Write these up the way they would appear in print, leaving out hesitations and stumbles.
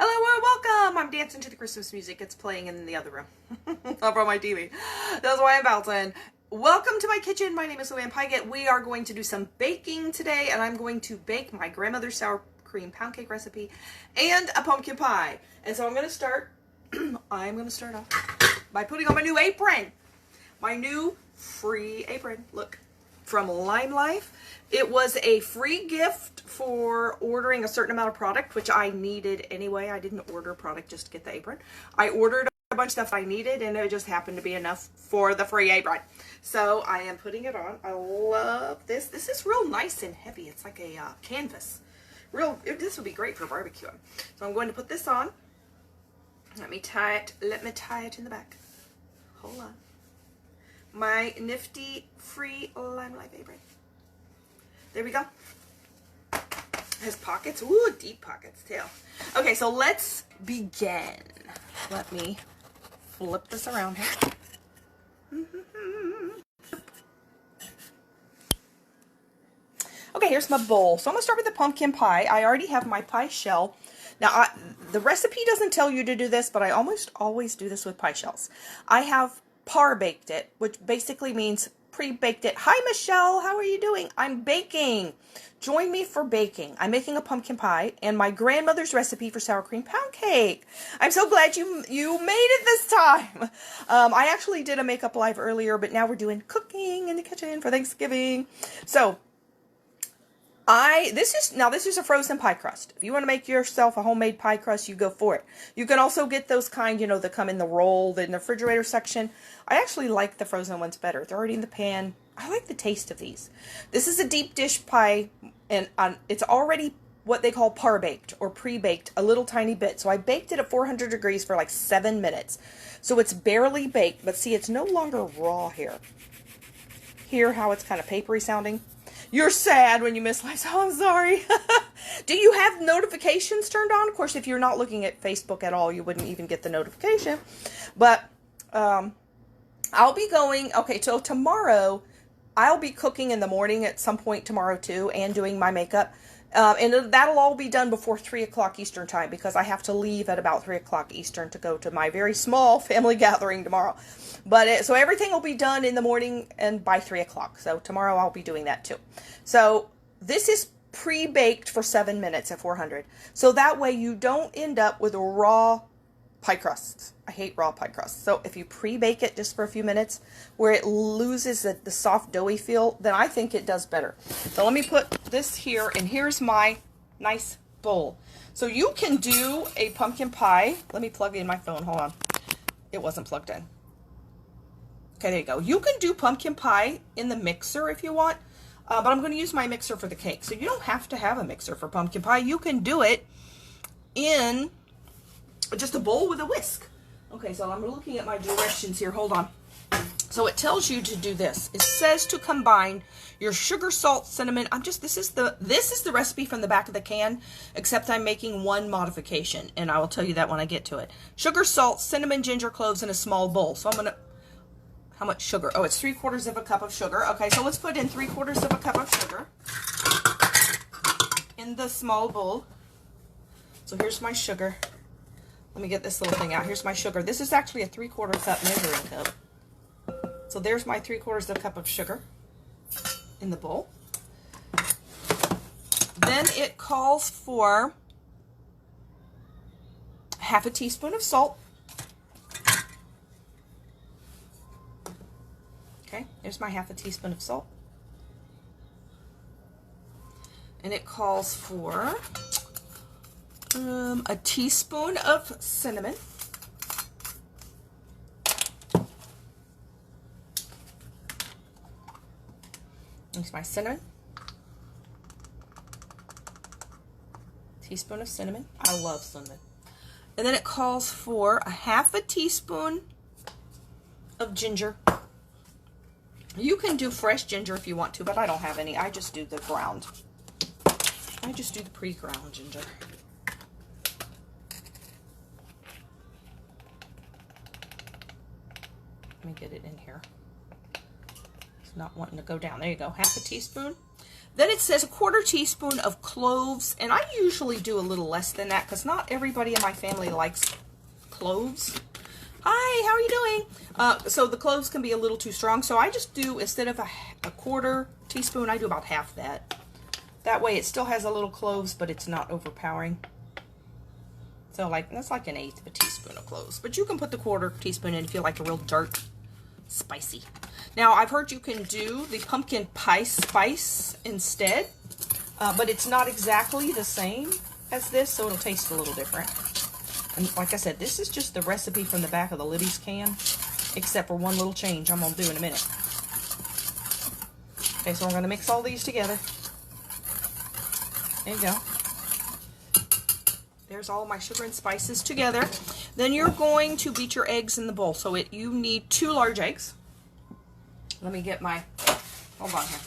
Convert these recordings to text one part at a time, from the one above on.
Hello and welcome! I'm dancing to the Christmas music. It's playing in the other room. Up on my TV. That's why I'm bouncing. Welcome to my kitchen. My name is Luann Pygott. We are going to do some baking today, and I'm going to bake my grandmother's sour cream pound cake recipe and a pumpkin pie. And so I'm going to start off by putting on my new apron. My new free apron. Look. From Lime Life. It was a free gift for ordering a certain amount of product, which I needed anyway. I didn't order product just to get the apron. I ordered a bunch of stuff I needed, and it just happened to be enough for the free apron. So I am putting it on. I love this. This is real nice and heavy. It's like a canvas. This would be great for barbecuing. So I'm going to put this on. Let me tie it in the back. Hold on. My nifty free Lime Life apron. There we go. It has pockets. Ooh, deep pockets too. Okay, so let's begin. Let me flip this around here. Okay, here's my bowl. So I'm going to start with the pumpkin pie. I already have my pie shell. Now, the recipe doesn't tell you to do this, but I almost always do this with pie shells. I have par-baked it, which basically means pre-baked it. Hi, Michelle. How are you doing? I'm baking. Join me for baking. I'm making a pumpkin pie and my grandmother's recipe for sour cream pound cake. I'm so glad you made it this time. I actually did a makeup live earlier, but now we're doing cooking in the kitchen for Thanksgiving. So, this is a frozen pie crust. If you want to make yourself a homemade pie crust, you go for it. You can also get those kind, that come in the roll, in the refrigerator section. I actually like the frozen ones better. They're already in the pan. I like the taste of these. This is a deep dish pie, and it's already what they call par-baked or pre-baked a little tiny bit. So I baked it at 400 degrees for like 7 minutes. So it's barely baked, but see, it's no longer raw here. Hear how it's kind of papery sounding? You're sad when you miss life, so I'm sorry. Do you have notifications turned on? Of course, if you're not looking at Facebook at all, you wouldn't even get the notification. But I'll be going, so tomorrow, I'll be cooking in the morning at some point tomorrow too, and doing my makeup. And that'll all be done before 3 o'clock Eastern time, because I have to leave at about 3 o'clock Eastern to go to my very small family gathering tomorrow. But so everything will be done in the morning and by 3 o'clock. So tomorrow I'll be doing that too. So this is pre-baked for 7 minutes at 400. So that way you don't end up with raw pie crusts. I hate raw pie crusts. So if you pre-bake it just for a few minutes where it loses the soft doughy feel, then I think it does better. So let me put this here, and here's my nice bowl. So you can do a pumpkin pie. Let me plug in my phone. Hold on. It wasn't plugged in. Okay, there you go. You can do pumpkin pie in the mixer if you want, but I'm going to use my mixer for the cake. So you don't have to have a mixer for pumpkin pie. You can do it in just a bowl with a whisk. Okay, so I'm looking at my directions here. Hold on. So it tells you to do this. It says to combine your sugar, salt, cinnamon. This is the recipe from the back of the can, except I'm making one modification, and I will tell you that when I get to it. Sugar, salt, cinnamon, ginger, cloves in a small bowl. So I'm gonna, how much sugar? Oh, it's 3/4 of a cup of sugar. Okay, so let's put in 3/4 of a cup of sugar in the small bowl. So here's my sugar. Let me get this little thing out. Here's my sugar. This is actually a 3/4 cup measuring cup. So there's my 3/4 of a cup of sugar in the bowl. Then it calls for half a teaspoon of salt. Okay, there's my half a teaspoon of salt. And it calls for a teaspoon of cinnamon. Here's my cinnamon. Teaspoon of cinnamon. I love cinnamon. And then it calls for a half a teaspoon of ginger. You can do fresh ginger if you want to, but I don't have any. I just do the ground. I just do the pre-ground ginger. Let me get it in here. It's not wanting to go down. There you go. Half a teaspoon. Then it says a 1/4 teaspoon of cloves, and I usually do a little less than that because not everybody in my family likes cloves. Hi, how are you doing? So the cloves can be a little too strong, so I just do, instead of a 1/4 teaspoon, I do about half that. That way it still has a little cloves, but it's not overpowering. So like, that's like 1/8 of a teaspoon of cloves. But you can put the 1/4 teaspoon in if you like a real dark, spicy. Now, I've heard you can do the pumpkin pie spice instead, but it's not exactly the same as this, so it'll taste a little different. And like I said, this is just the recipe from the back of the Libby's can, except for one little change I'm going to do in a minute. Okay, so I'm going to mix all these together. There you go. There's all my sugar and spices together. Then you're going to beat your eggs in the bowl. So you need 2 large eggs. Let me get my, hold on here.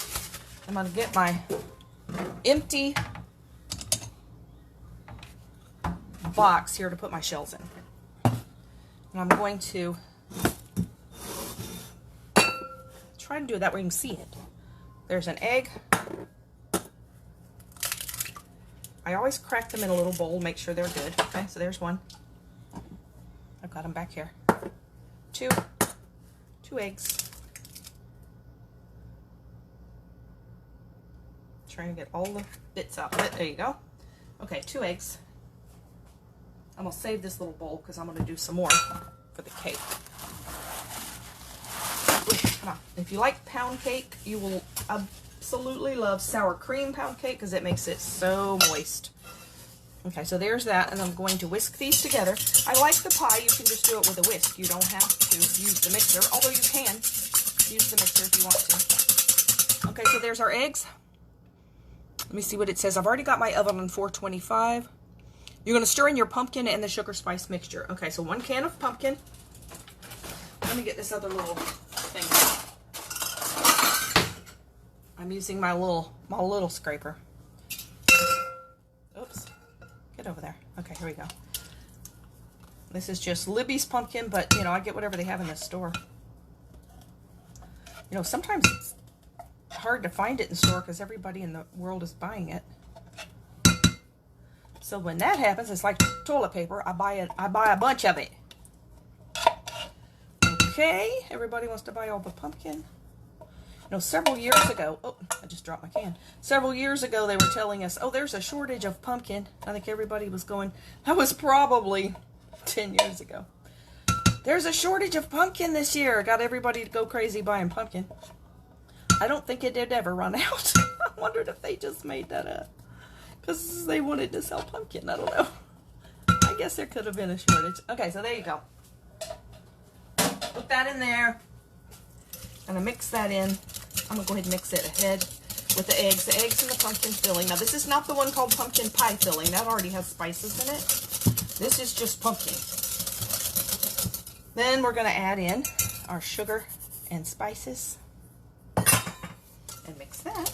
I'm going to get my empty box here to put my shells in. And I'm going to try to do it that way you can see it. There's an egg. I always crack them in a little bowl, make sure they're good. Okay, so there's one. I've got them back here. Two eggs. Trying to get all the bits out of it. There you go. Okay, 2 eggs. I'm going to save this little bowl because I'm going to do some more for the cake. Ooh, come on. If you like pound cake, you will absolutely love sour cream pound cake because it makes it so moist. Okay, so there's that, and I'm going to whisk these together. I like the pie. You can just do it with a whisk. You don't have to use the mixer, although you can use the mixer if you want to. Okay, so there's our eggs. Let me see what it says. I've already got my oven on 425. You're going to stir in your pumpkin and the sugar spice mixture. Okay, so 1 can of pumpkin. Let me get this other little thing. I'm using my little scraper. Oops. Get over there. Okay, here we go. This is just Libby's pumpkin, but, you know, I get whatever they have in the store. You know, sometimes it's hard to find it in the store because everybody in the world is buying it. So when that happens, it's like toilet paper. I buy a bunch of it. Okay, everybody wants to buy all the pumpkin. You know, several years ago, oh, I just dropped my can. Several years ago, they were telling us, oh, there's a shortage of pumpkin. I think everybody was going, that was probably 10 years ago. There's a shortage of pumpkin this year. Got everybody to go crazy buying pumpkin. I don't think it did ever run out. I wondered if they just made that up. Because they wanted to sell pumpkin. I don't know. I guess there could have been a shortage. Okay, so there you go. Put that in there. I'm going to mix that in. I'm going to go ahead and mix it ahead with the eggs. The eggs and the pumpkin filling. Now, this is not the one called pumpkin pie filling. That already has spices in it. This is just pumpkin. Then we're going to add in our sugar and spices. And mix that.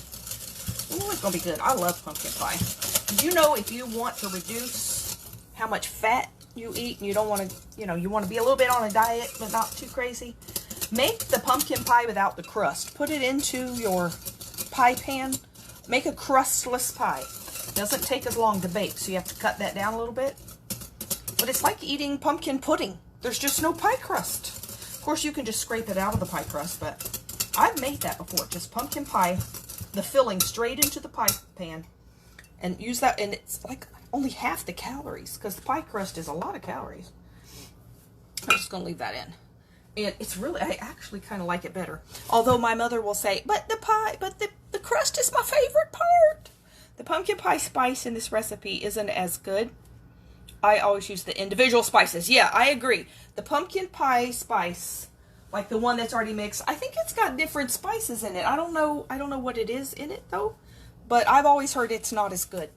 Ooh, it's going to be good. I love pumpkin pie. You know, if you want to reduce how much fat you eat and you don't want to, you know, you want to be a little bit on a diet but not too crazy, make the pumpkin pie without the crust. Put it into your pie pan. Make a crustless pie. Doesn't take as long to bake, so you have to cut that down a little bit. But it's like eating pumpkin pudding. There's just no pie crust. Of course, you can just scrape it out of the pie crust, but I've made that before. Just pumpkin pie, the filling straight into the pie pan, and use that, and it's like only half the calories because the pie crust is a lot of calories. I'm just going to leave that in. And it's really, I actually kind of like it better. Although my mother will say, but the crust is my favorite part. The pumpkin pie spice in this recipe isn't as good. I always use the individual spices. Yeah, I agree. The pumpkin pie spice, like the one that's already mixed, I think it's got different spices in it. I don't know what it is in it though, but I've always heard it's not as good.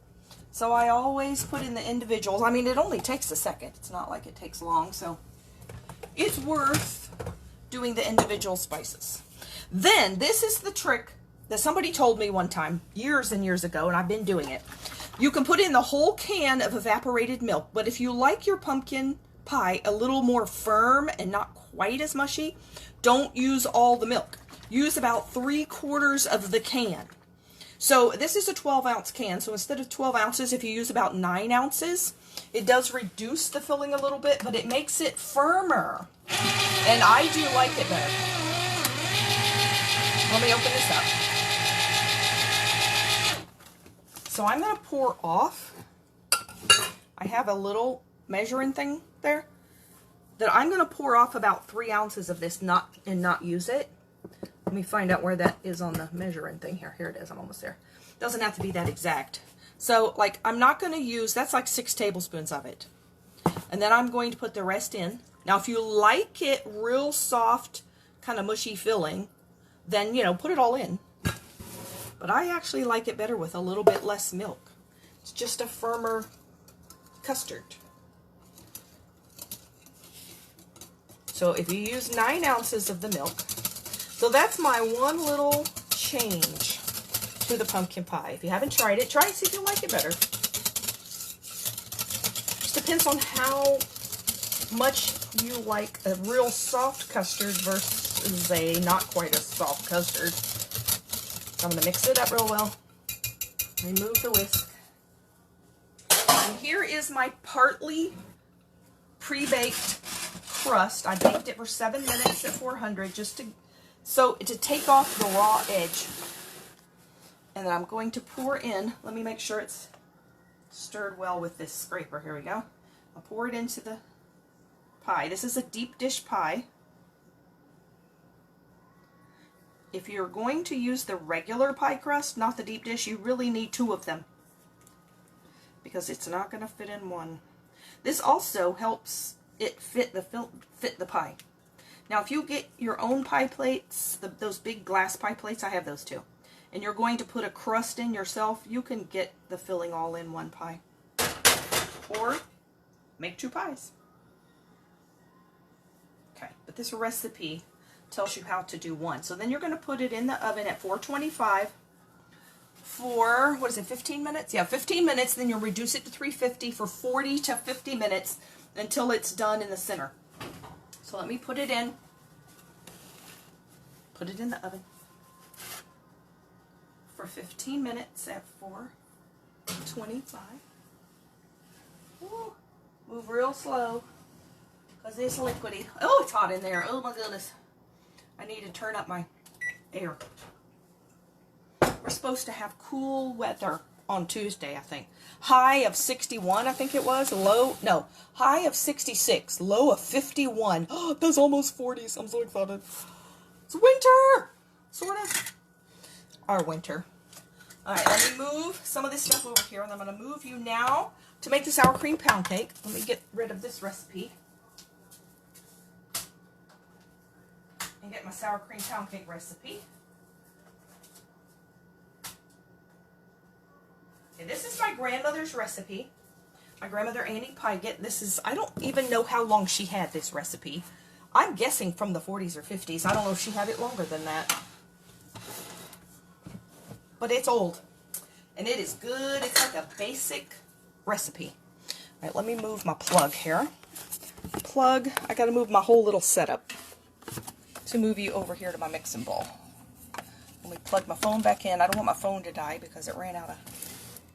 So I always put in the individuals. I mean, it only takes a second. It's not like it takes long, so it's worth doing the individual spices. Then this is the trick that somebody told me one time years and years ago, and I've been doing it. You can put in the whole can of evaporated milk, but if you like your pumpkin pie a little more firm and not quite as mushy, don't use all the milk. Use about 3/4 of the can. So this is a 12-ounce can. So instead of 12 ounces, if you use about 9 ounces, it does reduce the filling a little bit, but it makes it firmer. And I do like it better. Let me open this up. So I'm going to pour off. I have a little measuring thing there that I'm going to pour off about 3 ounces of this not use it. Let me find out where that is on the measuring thing here. Here it is. I'm almost there. Doesn't have to be that exact. So, like, I'm not going to use, that's like 6 tablespoons of it. And then I'm going to put the rest in. Now, if you like it real soft, kind of mushy filling, then, you know, put it all in. But I actually like it better with a little bit less milk. It's just a firmer custard. So if you use 9 ounces of the milk, so that's my one little change to the pumpkin pie. If you haven't tried it, try it, see if you like it better. Just depends on how much you like a real soft custard versus a not quite as soft custard. I'm going to mix it up real well. Remove the whisk. And here is my partly pre-baked crust. I baked it for 7 minutes at 400 just to take off the raw edge. And then I'm going to pour in, let me make sure it's stirred well with this scraper. Here we go. I'll pour it into the pie. This is a deep dish pie. If you're going to use the regular pie crust, not the deep dish, you really need 2 of them because it's not going to fit in one. This also helps it fit the pie. Now, if you get your own pie plates, those big glass pie plates, I have those too, and you're going to put a crust in yourself, you can get the filling all in one pie. Or make 2 pies. Okay, but this recipe tells you how to do one. So then you're going to put it in the oven at 425 for, what is it, 15 minutes? Yeah, 15 minutes. Then you'll reduce it to 350 for 40 to 50 minutes until it's done in the center. So let me put it in. Put it in the oven for 15 minutes at 425. Ooh, move real slow because it's liquidy. Oh, it's hot in there. Oh my goodness. I need to turn up my air. We're supposed to have cool weather on Tuesday, I think. High of 61, I think it was. High of 66. Low of 51. Oh, that's almost 40s. I'm so excited. It's winter! Sort of. Our winter. Alright, let me move some of this stuff over here, and I'm going to move you now to make the sour cream pound cake. Let me get rid of this recipe. And get my sour cream pound cake recipe. Okay, this is my grandmother's recipe. My grandmother Annie Pygott. This is, I don't even know how long she had this recipe. I'm guessing from the 40s or 50s. I don't know if she had it longer than that. But it's old. And it is good. It's like a basic recipe. All right, let me move my plug here. Plug, I got to move my whole little setup to move you over here to my mixing bowl. Let me plug my phone back in. I don't want my phone to die because it ran out of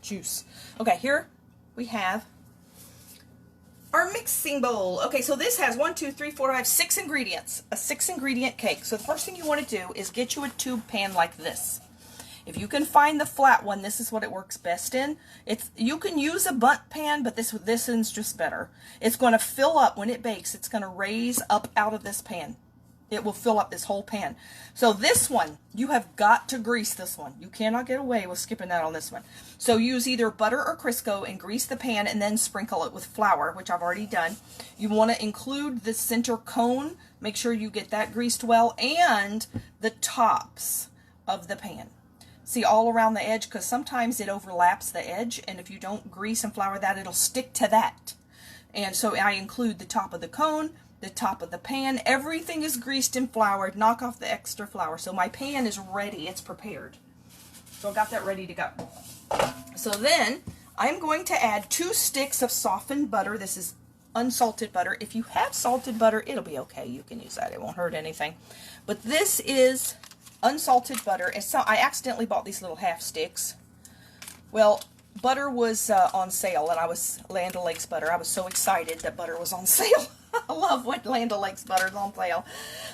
juice. Okay, here we have our mixing bowl. Okay, so this has 6 ingredients. A 6-ingredient cake. So the first thing you want to do is get you a tube pan like this. If you can find the flat one, this is what it works best in. You can use a bundt pan, but this one's just better. It's going to fill up when it bakes. It's going to raise up out of this pan. It will fill up this whole pan. So this one, you have got to grease this one. You cannot get away with skipping that on this one. So use either butter or Crisco and grease the pan and then sprinkle it with flour, which I've already done. You want to include the center cone. Make sure you get that greased well, and the tops of the pan. See, all around the edge, because sometimes it overlaps the edge, and if you don't grease and flour that, it'll stick to that. And so I include the top of the cone, the top of the pan. Everything is greased and floured. Knock off the extra flour. So my pan is ready. It's prepared. So I got that ready to go. So then I'm going to add 2 sticks of softened butter. This is unsalted butter. If you have salted butter, it'll be okay. You can use that. It won't hurt anything. But this is unsalted butter. And so I accidentally bought these little half sticks. Well, butter was on sale, and I was Land O'Lakes butter. I was so excited that butter was on sale. I love when Land O'Lakes butter is on sale.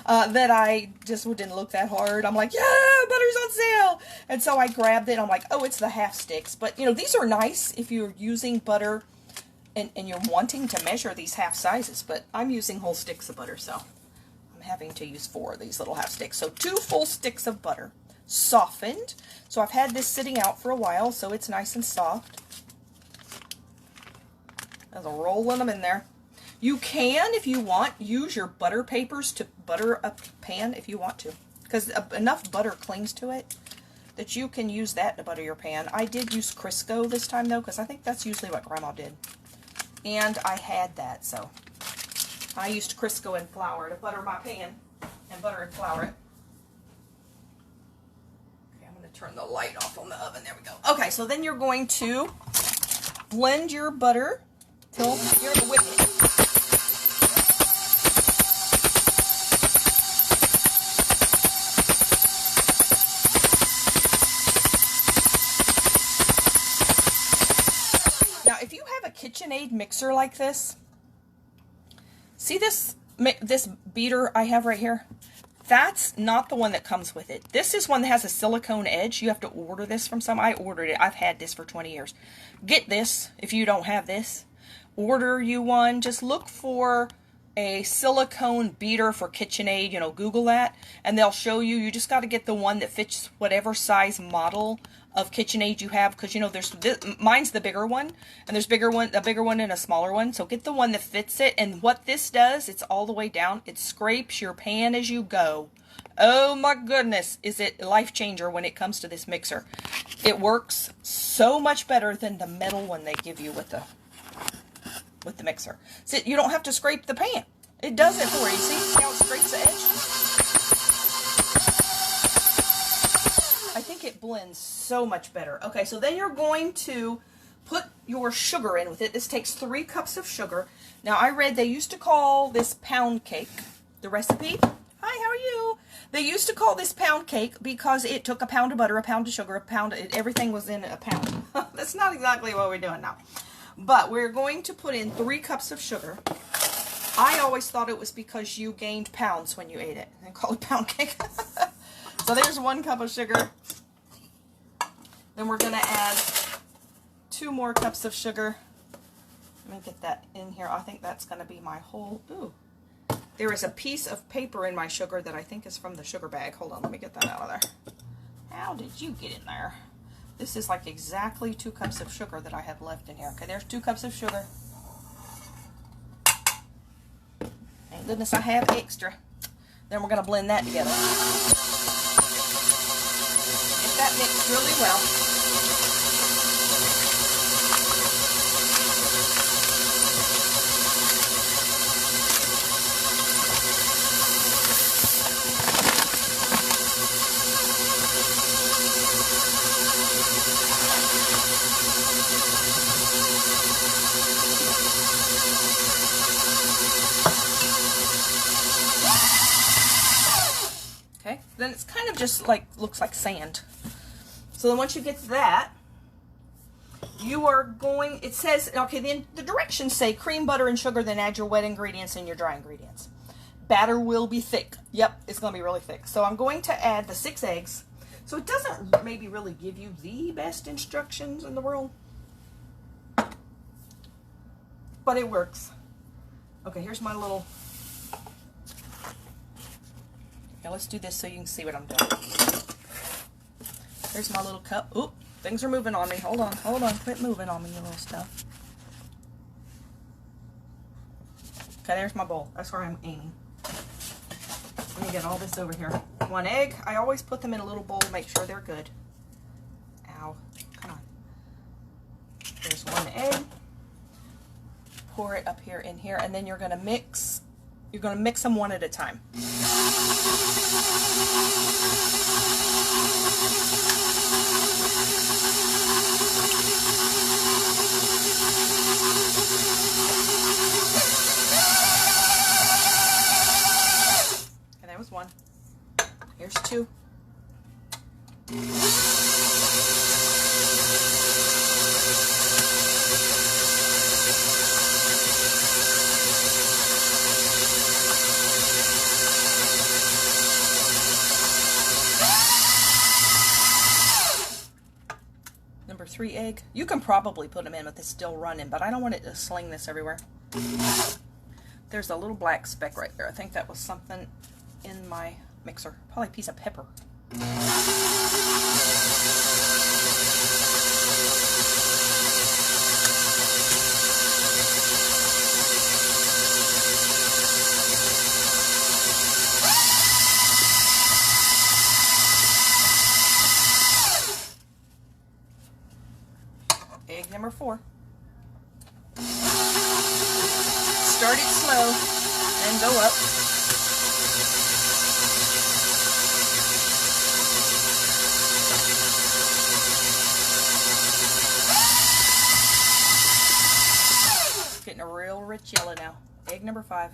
That I just didn't look that hard. I'm like, yeah, butter's on sale. And so I grabbed it. I'm like, oh, it's the half sticks. But, you know, these are nice if you're using butter and you're wanting to measure these half sizes. But I'm using whole sticks of butter, so I'm having to use 4 of these little half sticks. So 2 full sticks of butter. Softened. So I've had this sitting out for a while, so it's nice and soft. There's a rolling them in there. You can, if you want, use your butter papers to butter a pan if you want to, because enough butter clings to it that you can use that to butter your pan. I did use Crisco this time, though, because I think that's usually what Grandma did. And I had that, so I used Crisco and flour to butter my pan and butter and flour it. Okay, I'm going to turn the light off on the oven. There we go. Okay, so then you're going to blend your butter till you're whip it. If you have a KitchenAid mixer like this, see this beater I have right here? That's not the one that comes with it. This is one that has a silicone edge. You have to order this from some. I ordered it. I've had this for 20 years. Get this if you don't have this. Order you one. Just look for a silicone beater for KitchenAid. You know, Google that, and they'll show you. You just got to get the one that fits whatever size model of KitchenAid you have, because you know mine's the bigger one, and there's a bigger one and a smaller one. So get the one that fits it. And what this does, it's all the way down. It scrapes your pan as you go. Oh my goodness, is it a life changer when it comes to this mixer? It works so much better than the metal one they give you with the mixer. So you don't have to scrape the pan. It does it for you. See how it scrapes the edge? I think it blends so much better. Okay, so then you're going to put your sugar in with it. This takes 3 cups of sugar. Now, I read they used to call this pound cake, the recipe. Hi, how are you? They used to call this pound cake because it took a pound of butter, a pound of sugar, everything was in a pound. That's not exactly what we're doing now. But we're going to put in 3 cups of sugar. I always thought it was because you gained pounds when you ate it. And call it pound cake. So there's 1 cup of sugar. Then we're going to add 2 more cups of sugar. Let me get that in here. I think that's going to be my whole... Ooh. There is a piece of paper in my sugar that I think is from the sugar bag. Hold on, let me get that out of there. How did you get in there? This is like exactly 2 cups of sugar that I have left in here. Okay, there's 2 cups of sugar. Thank goodness I have extra. Then we're going to blend that together. Get that mixed really well. Okay, then it's kind of just like, looks like sand. So then once you get to that, you are going, it says, okay, then the directions say cream, butter, and sugar, then add your wet ingredients and your dry ingredients. Batter will be thick. Yep, it's going to be really thick. So I'm going to add the 6 eggs. So it doesn't maybe really give you the best instructions in the world, but it works. Okay, here's my little... Now let's do this so you can see what I'm doing. Here's my little cup. Oop, things are moving on me. Hold on, quit moving on me, you little stuff. Okay, there's my bowl. That's where I'm aiming. Let me get all this over here. 1 egg. I always put them in a little bowl to make sure they're good. Ow, come on. There's 1 egg. Pour it up here in here, and then you're gonna mix. You're gonna mix them one at a time. And there was 1. Here's 2. 3 egg. You can probably put them in with this still running, but I don't want it to sling this everywhere. There's a little black speck right there. I think that was something in my mixer. Probably a piece of pepper. Egg number 4. Start it slow and go up. It's getting a real rich yellow now. Egg number 5.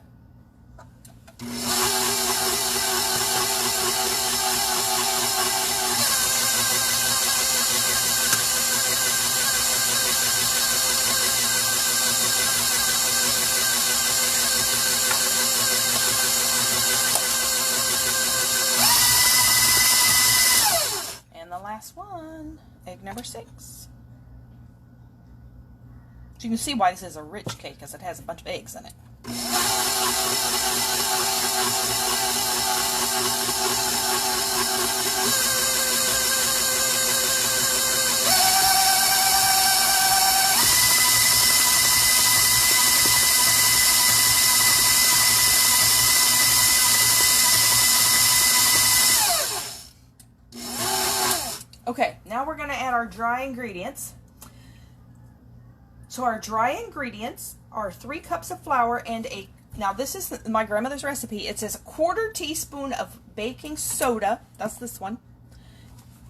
Last one, egg number 6. So you can see why this is a rich cake, because it has a bunch of eggs in it. Okay, now we're going to add our dry ingredients. So our dry ingredients are 3 cups of flour and now this is my grandmother's recipe. It says a 1/4 teaspoon of baking soda. That's this one.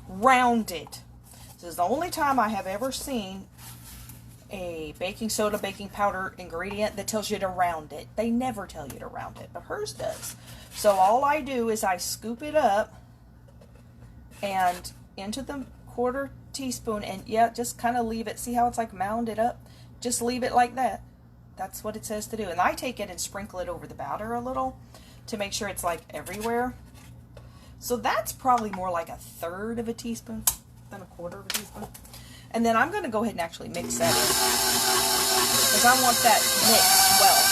Rounded. This is the only time I have ever seen a baking soda, baking powder ingredient that tells you to round it. They never tell you to round it, but hers does. So all I do is I scoop it up and into the 1/4 teaspoon, and yeah, just kind of leave it. See how it's like mounded up? Just leave it like that. That's what it says to do. And I take it and sprinkle it over the batter a little to make sure it's like everywhere. So that's probably more like 1/3 of a teaspoon than 1/4 of a teaspoon. And then I'm going to go ahead and actually mix that in, because I want that mixed well.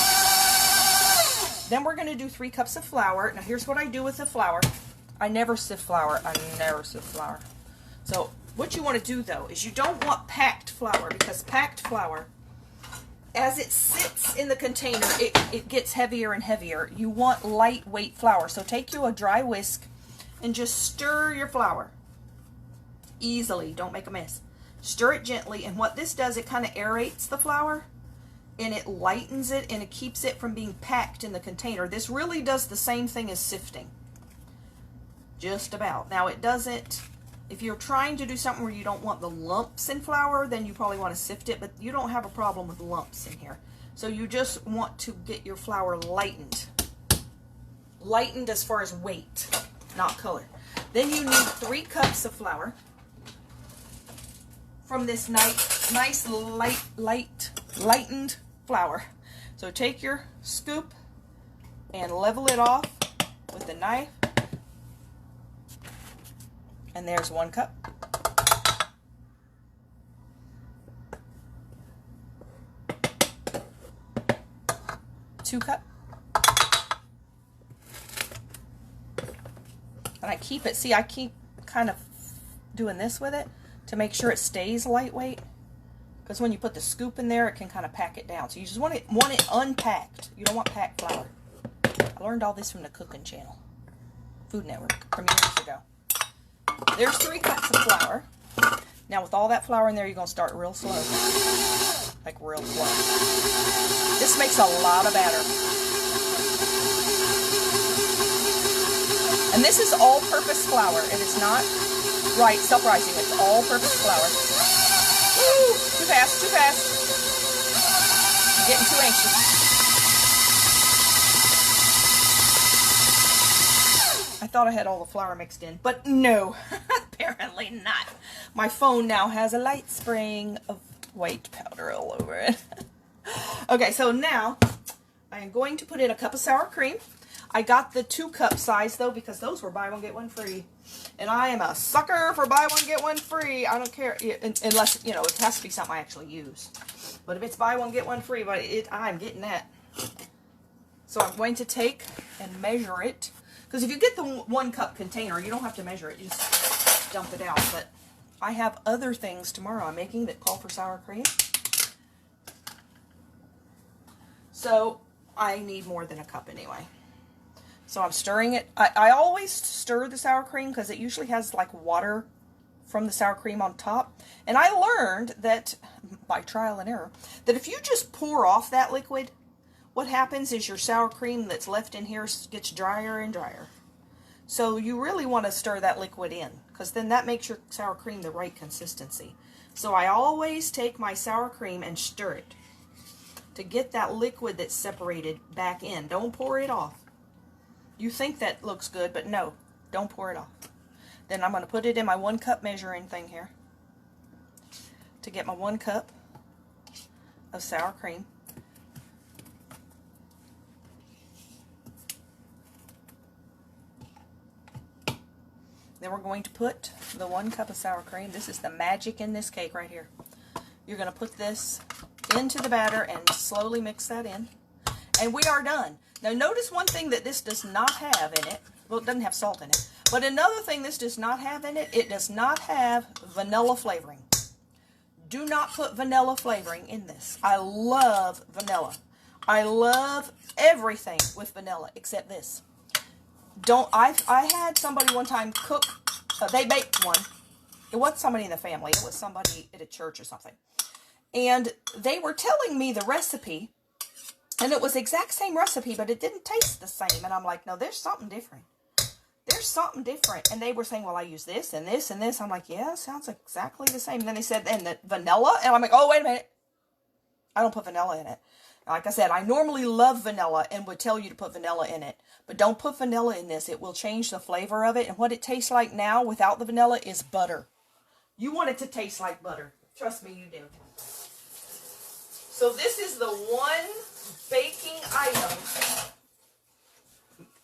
Then we're going to do 3 cups of flour. Now here's what I do with the flour. I never sift flour. I never sift flour. So what you want to do though is you don't want packed flour, because packed flour, as it sits in the container, it gets heavier and heavier. You want lightweight flour. So take you a dry whisk and just stir your flour easily. Don't make a mess. Stir it gently, and what this does, it kind of aerates the flour and it lightens it, and it keeps it from being packed in the container. This really does the same thing as sifting. Just about. Now it doesn't, if you're trying to do something where you don't want the lumps in flour, then you probably want to sift it, but you don't have a problem with lumps in here. So you just want to get your flour lightened. Lightened as far as weight, not color. Then you need 3 cups of flour from this nice lightened flour. So take your scoop and level it off with a knife. And there's 1 cup. 2 cup. And I keep it, see, I keep kind of doing this with it to make sure it stays lightweight. Because when you put the scoop in there, it can kind of pack it down. So you just want it unpacked. You don't want packed flour. I learned all this from the cooking channel, Food Network, from years ago. There's 3 cups of flour. Now with all that flour in there, you're going to start real slow. Like real slow. This makes a lot of batter. And this is all-purpose flour. It is not self-rising. It's all-purpose flour. Woo! Too fast, too fast. I'm getting too anxious. I thought I had all the flour mixed in, but no, apparently not. My phone now has a light spring of white powder all over it. Okay, so now I am going to put in a cup of sour cream. I got the 2-cup size though, because those were buy one get one free, and I am a sucker for buy one get one free. I don't care unless, you know, it has to be something I actually use. But if it's buy one get one free, but I'm getting that. So I'm going to take and measure it, because if you get the 1-cup container, you don't have to measure it. You just dump it out. But I have other things tomorrow I'm making that call for sour cream. So I need more than a cup anyway. So I'm stirring it. I always stir the sour cream because it usually has like water from the sour cream on top. And I learned that, by trial and error, that if you just pour off that liquid, what happens is your sour cream that's left in here gets drier and drier. So you really want to stir that liquid in, because then that makes your sour cream the right consistency. So I always take my sour cream and stir it to get that liquid that's separated back in. Don't pour it off. You think that looks good, but no, don't pour it off. Then I'm going to put it in my 1-cup measuring thing here to get my 1 cup of sour cream. Then we're going to put the 1 cup of sour cream. This is the magic in this cake right here. You're going to put this into the batter and slowly mix that in. And we are done. Now notice one thing that this does not have in it. Well, it doesn't have salt in it. But another thing this does not have in it, it does not have vanilla flavoring. Do not put vanilla flavoring in this. I love vanilla. I love everything with vanilla except this. I had somebody one time cook, they baked one. It wasn't somebody in the family. It was somebody at a church or something. And they were telling me the recipe, and it was the exact same recipe, but it didn't taste the same. And I'm like, no, there's something different. There's something different. And they were saying, well, I use this and this and this. I'm like, yeah, it sounds exactly the same. And then they said, and the vanilla. And I'm like, oh, wait a minute. I don't put vanilla in it. Like I said, I normally love vanilla and would tell you to put vanilla in it. But don't put vanilla in this. It will change the flavor of it. And what it tastes like now without the vanilla is butter. You want it to taste like butter. Trust me, you do. So this is the one baking item,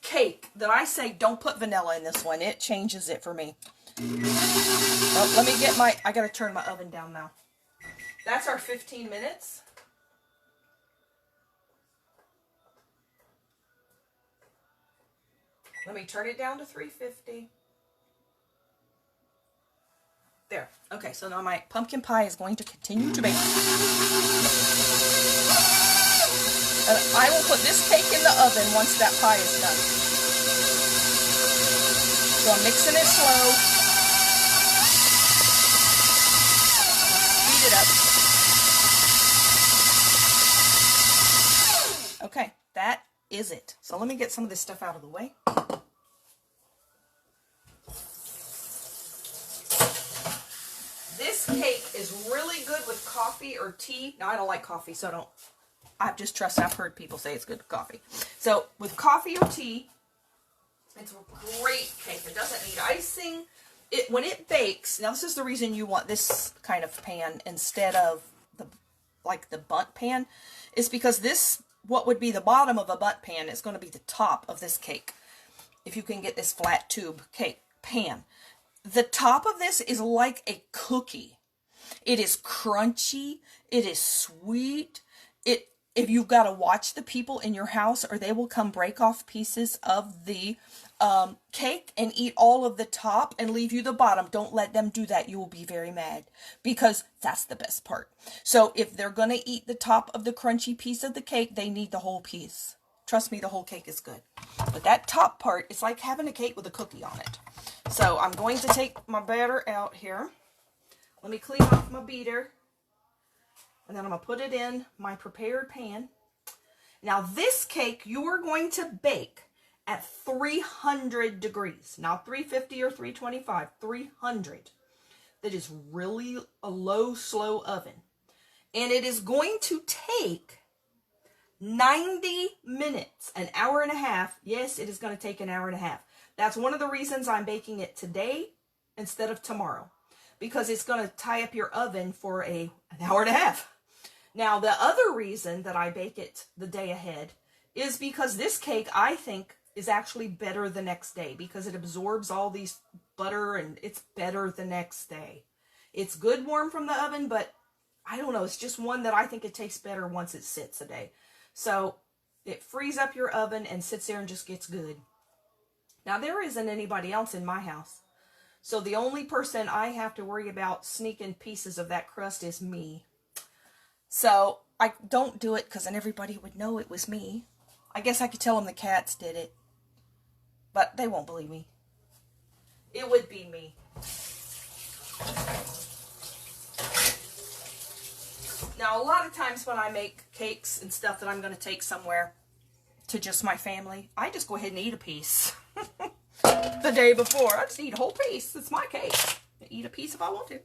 cake, that I say don't put vanilla in this one. It changes it for me. Oh, let me get I got to turn my oven down now. That's our 15 minutes. Let me turn it down to 350. There. Okay, so now my pumpkin pie is going to continue to bake. And I will put this cake in the oven once that pie is done. So I'm mixing it slow. Speed it up. Okay, that is it. So let me get some of this stuff out of the way. This cake is really good with coffee or tea. Now, I don't like coffee, so I've heard people say it's good with coffee. So, with coffee or tea, it's a great cake. It doesn't need icing. When it bakes, now this is the reason you want this kind of pan instead of the bundt pan, is because this, what would be the bottom of a bundt pan, is going to be the top of this cake. If you can get this flat tube cake pan. The top of this is like a cookie. It is crunchy. It is sweet. If you've got to watch the people in your house, or they will come break off pieces of the cake and eat all of the top and leave you the bottom. Don't let them do that. You will be very mad, because that's the best part. So if they're going to eat the top of the crunchy piece of the cake, they need the whole piece. Trust me, the whole cake is good. But that top part, it's like having a cake with a cookie on it. So I'm going to take my batter out here. Let me clean off my beater. And then I'm going to put it in my prepared pan. Now this cake you are going to bake at 300 degrees. Not 350 or 325, 300. That is really a low, slow oven. And it is going to take 90 minutes, an hour and a half. Yes, it is going to take an hour and a half. That's one of the reasons I'm baking it today instead of tomorrow, because it's going to tie up your oven for an hour and a half. Now, the other reason that I bake it the day ahead is because this cake, I think, is actually better the next day because it absorbs all these butter and it's better the next day. It's good warm from the oven, but I don't know. It's just one that I think it tastes better once it sits a day. So it frees up your oven and sits there and just gets good. Now, there isn't anybody else in my house. So the only person I have to worry about sneaking pieces of that crust is me. So I don't do it because then everybody would know it was me. I guess I could tell them the cats did it. But they won't believe me. It would be me. Now, a lot of times when I make cakes and stuff that I'm going to take somewhere to just my family, I just go ahead and eat a piece. The day before, I just eat a whole piece. It's my cake. I eat a piece if I want to.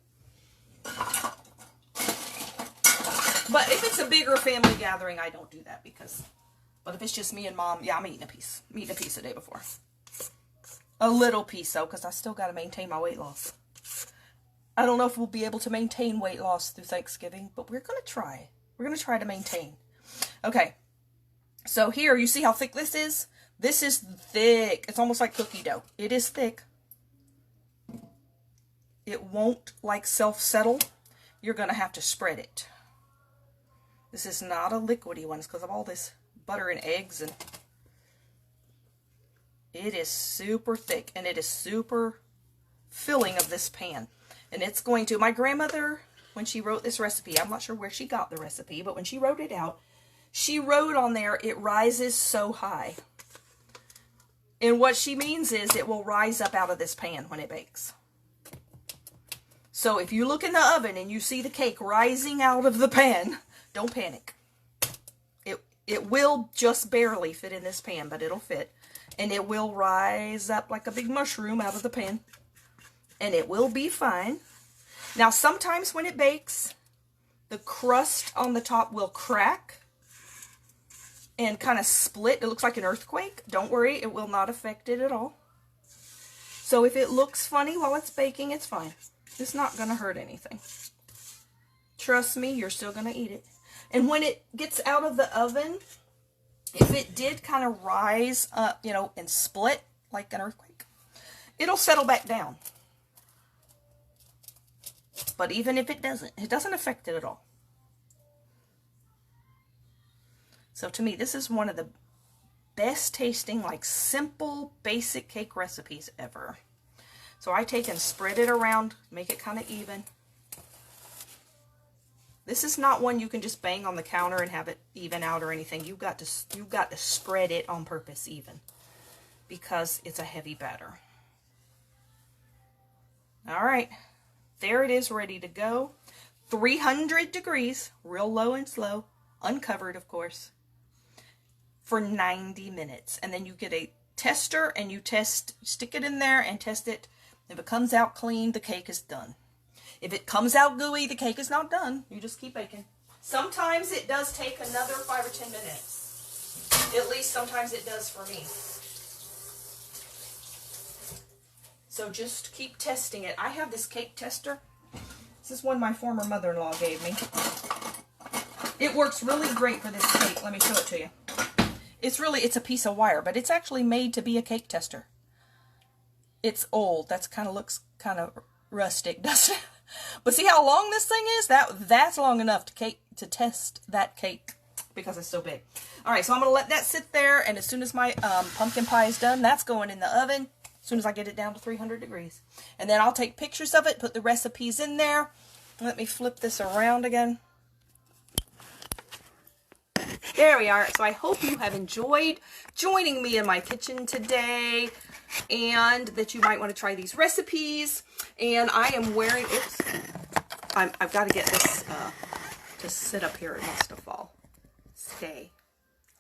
But if it's a bigger family gathering, I don't do that but if it's just me and Mom, yeah, I'm eating a piece. I'm eating a piece the day before. A little piece, though, because I still got to maintain my weight loss. I don't know if we'll be able to maintain weight loss through Thanksgiving, but we're going to try. We're going to try to maintain. Okay. So here, you see how thick this is? This is thick. It's almost like cookie dough. It is thick. It won't like self-settle. You're going to have to spread it. This is not a liquidy one. It's because of all this butter and eggs. And it is super thick. And it is super filling of this pan. And it's going to, my grandmother, when she wrote this recipe, I'm not sure where she got the recipe, but when she wrote it out, she wrote on there, it rises so high. And what she means is it will rise up out of this pan when it bakes. So if you look in the oven and you see the cake rising out of the pan, don't panic. It will just barely fit in this pan, but it'll fit. And it will rise up like a big mushroom out of the pan. And it will be fine. Now, sometimes when it bakes, the crust on the top will crack and kind of split. It looks like an earthquake. Don't worry, it will not affect it at all. So if it looks funny while it's baking, it's fine. It's not going to hurt anything. Trust me, you're still going to eat it. And when it gets out of the oven, if it did kind of rise up, and split like an earthquake, it'll settle back down. But even if it doesn't affect it at all. So to me, this is one of the best tasting, like simple, basic cake recipes ever. So I take and spread it around, make it kind of even. This is not one you can just bang on the counter and have it even out or anything. You've got to spread it on purpose even, because it's a heavy batter. All right, there it is, ready to go. 300 degrees, real low and slow, uncovered, of course, for 90 minutes. And then you get a tester and you stick it in there and test it. If it comes out clean, the cake is done. If it comes out gooey, the cake is not done. You just keep baking. Sometimes it does take another 5 or 10 minutes. At least sometimes it does for me. So just keep testing it. I have this cake tester. This is one my former mother-in-law gave me. It works really great for this cake. Let me show it to you. It's a piece of wire, but it's actually made to be a cake tester. It's old. Looks kind of rustic, doesn't it? But see how long this thing is? That's long enough to test that cake because it's so big. All right, so I'm going to let that sit there, and as soon as my pumpkin pie is done, that's going in the oven as soon as I get it down to 300 degrees. And then I'll take pictures of it, put the recipes in there. Let me flip this around again. There we are. So I hope you have enjoyed joining me in my kitchen today, and that you might want to try these recipes. And I am wearing, oops, I've got to get this to sit up here. It wants to fall. Stay.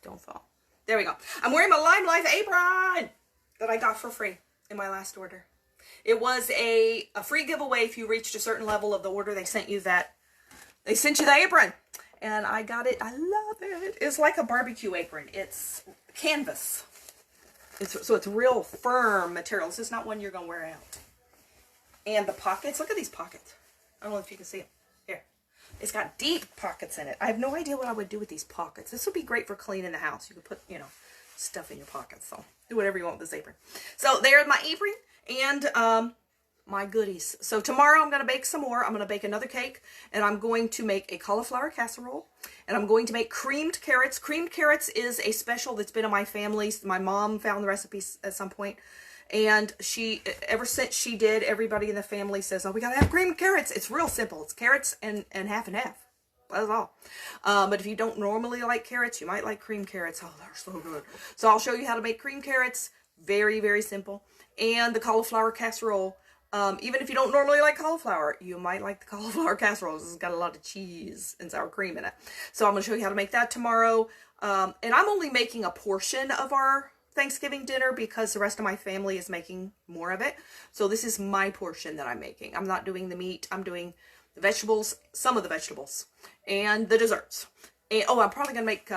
Don't fall. There we go. I'm wearing my Lime Life apron that I got for free in my last order. It was a free giveaway if you reached a certain level of the order. They sent you the apron. And I got it. I love it. It's like a barbecue apron. It's canvas. So it's real firm material. This is not one you're going to wear out. And the pockets. Look at these pockets. I don't know if you can see them. Here. It's got deep pockets in it. I have no idea what I would do with these pockets. This would be great for cleaning the house. You could put, stuff in your pockets. So do whatever you want with this apron. So there's my apron and my goodies. So tomorrow I'm going to bake some more. I'm going to bake another cake, and I'm going to make a cauliflower casserole, and I'm going to make creamed carrots. Creamed carrots is a special that's been in my family. My mom found the recipe at some point, and ever since she did, everybody in the family says, oh, we got to have creamed carrots. It's real simple. It's carrots and half and half. That's all. But if you don't normally like carrots, you might like creamed carrots. Oh, they're so good. So I'll show you how to make creamed carrots. Very, very simple. And the cauliflower casserole. Even if you don't normally like cauliflower, you might like the cauliflower casserole. It's got a lot of cheese and sour cream in it. So I'm going to show you how to make that tomorrow. And I'm only making a portion of our Thanksgiving dinner because the rest of my family is making more of it. So this is my portion that I'm making. I'm not doing the meat. I'm doing the vegetables, some of the vegetables, and the desserts. And, oh, I'm probably going to make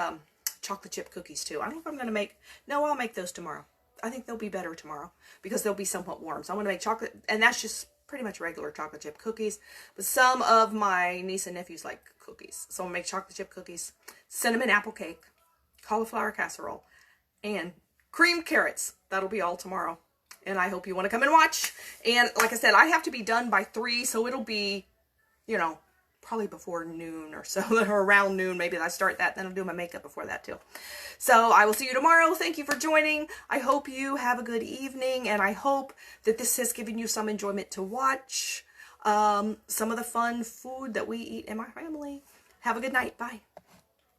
chocolate chip cookies too. I don't know if I'm going to make, no, I'll make those tomorrow. I think they'll be better tomorrow because they'll be somewhat warm. So I'm going to make chocolate, and that's just pretty much regular chocolate chip cookies. But some of my niece and nephews like cookies. So I'm going to make chocolate chip cookies, cinnamon apple cake, cauliflower casserole, and creamed carrots. That'll be all tomorrow. And I hope you want to come and watch. And like I said, I have to be done by 3, so it'll be, you know, probably before noon or so, or around noon. Maybe I start that, then I'll do my makeup before that too. So I will see you tomorrow. Thank you for joining. I hope you have a good evening, and I hope that this has given you some enjoyment to watch some of the fun food that we eat in my family. Have a good night. Bye.